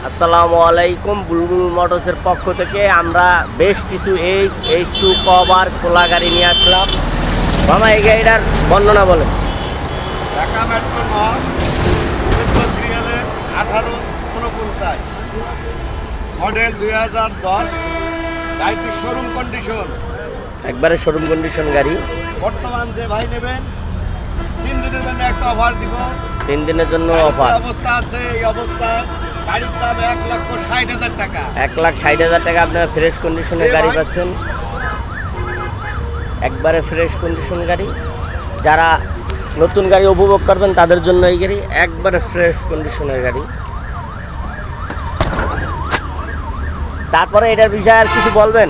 আসসালামু আলাইকুম। বুলবুল মোটরসের পক্ষ থেকে আমরা বেশ কিছু H2 কভার খোলা গাড়ি নিয়ে আসলাম। মামা, এই গাড়িটার বর্ণনা বলেন। ঢাকা মেট্রো সিরিয়ালে 1849 মডেল 2010, গাড়িটি শোরুম কন্ডিশন, একবারে শোরুম কন্ডিশন গাড়ি। বর্তমান যে ভাই নেবেন 3 দিনের জন্য একটা অফার দিব। 3 দিনের জন্য গাড়ির অফার। যে অবস্থা আছে এই অবস্থায় গাড়ির দাম 1,60,000 টাকা। 1,60,000 টাকা আপনারা ফ্রেশ কন্ডিশনের যে গাড়ি ভাই- পাচ্ছেন। একবারে ফ্রেশ কন্ডিশন গাড়ি। যারা নতুন গাড়ি উপভোগ করবেন তাদের জন্য এই গাড়ি একবারে ফ্রেশ কন্ডিশনের গাড়ি। তারপরে এটার বিষয়ে আর কিছু বলবেন?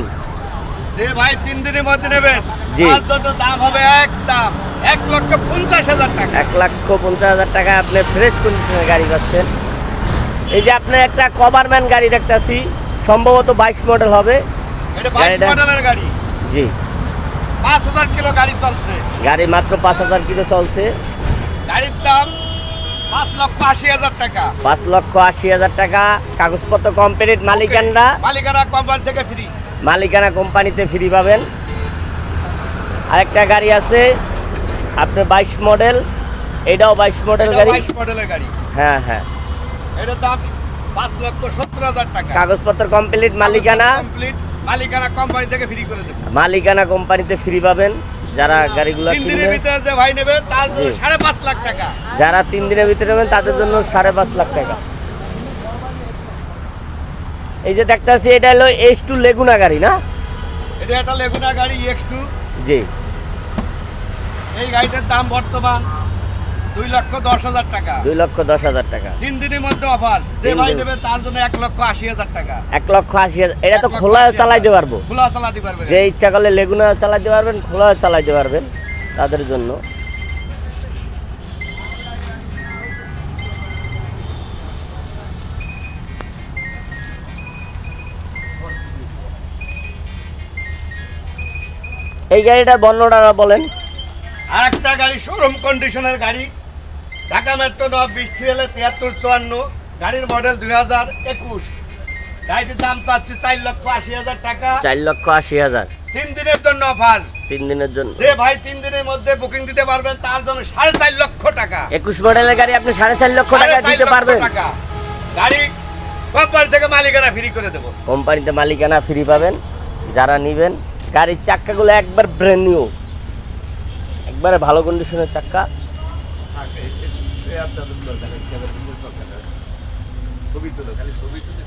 যে ভাই 3 দিনের মধ্যে নেবেন জি। তার জন্য দাম হবে একদম 1,50,000 টাকা। 1,50,000 টাকা আপনি ফ্রেশ কন্ডিশনের গাড়ি পাচ্ছেন। এই যে আপনার একটা কভারম্যান গাড়ি দেখতেছি, সম্ভবত 22 মডেল হবে। এটা 22 গাড়িটা- মডেলের গাড়ি, জি, 5,000 কিলো গাড়ি চলছে। গাড়ি মাত্র 5,000 কিলো চলছে। গাড়ির দাম 5,80,000 টাকা। 5,80,000 টাকা। কাগজপত্র কমপ্লিট। মালিকানরা মালিকানা কোম্পানি থেকে ফ্রি। মালিকানা কোম্পানিতে ফ্রি পাবেন। আরেকটা গাড়ি আছে আপনার 22 মডেল, এটাও 22 মডেল গাড়ি। 22 মডেলের গাড়ি, হ্যাঁ হ্যাঁ, এটার দাম 5,70,000 টাকা। কাগজপত্র কমপ্লিট। মালিকানা কমপ্লিট, মালিকানা কোম্পানি থেকে ফ্রি করে দেব। মালিকানা কোম্পানিতে ফ্রি পাবেন। যারা গাড়িগুলো 3 দিনের কিনবেন, ভিতরে যে ভাই নেবে তার জন্য জি। 5.5 লাখ টাকা। যারা 3 দিনের ভিতরে নেবেন তাদের জন্য 5.5 লাখ টাকা। এই যে দেখতেছি এটা হলো H2 লেগুনা গাড়ি, না? এটা একটা লেগুনা গাড়ি X2। জি, এই গাড়িটার দাম বর্তমান 2,10,000 টাকা। 2,10,000 টাকা। 3 দিনের মধ্যে অফার। যে 3 ভাই দিন। নেবে তার জন্য 1,80,000 টাকা। 1,80,000। এটা তো 1,80,000 খোলা চালাইতে পারবো। খোলা চালাতে পারবে। যে ইচ্ছা করলে লেগুনা চালাতে পারবেন, খোলা চালাতে পারবেন তাদের জন্য। এই গাড়িটার বর্ণনাটা বলেন। আর একটা গাড়ি শোরুম কন্ডিশনের গাড়ি, ঢাকা মেট্রো 20 সিরিয়ালে 7354, গাড়ির মডেল 2021। গাড়িটির দাম চাচ্ছি 4,80,000 টাকা। 4,80,000। 3 দিনের জন্য অফার। 3 দিনের জন্য। যে ভাই 3 দিনের মধ্যে বুকিং দিতে পারবেন তার জন্য 4.5 লক্ষ টাকা। 21 মডেলের গাড়ি আপনি 4.5 লক্ষ টাকা 4.5 দিতে লক্ষ পারবেন। টাকা। গাড়ি কোম্পানি থেকে মালিকানা ফ্রি করে দেবো। কোম্পানিতে মালিকানা ফ্রি পাবেন যারা নেবেন। গাড়ির চাক্কাগুলো একবার ব্র্যান্ড নিউ, একবারে ভালো কন্ডিশনের চাক্কা। ছবি তুলো, খালি ছবি তুলে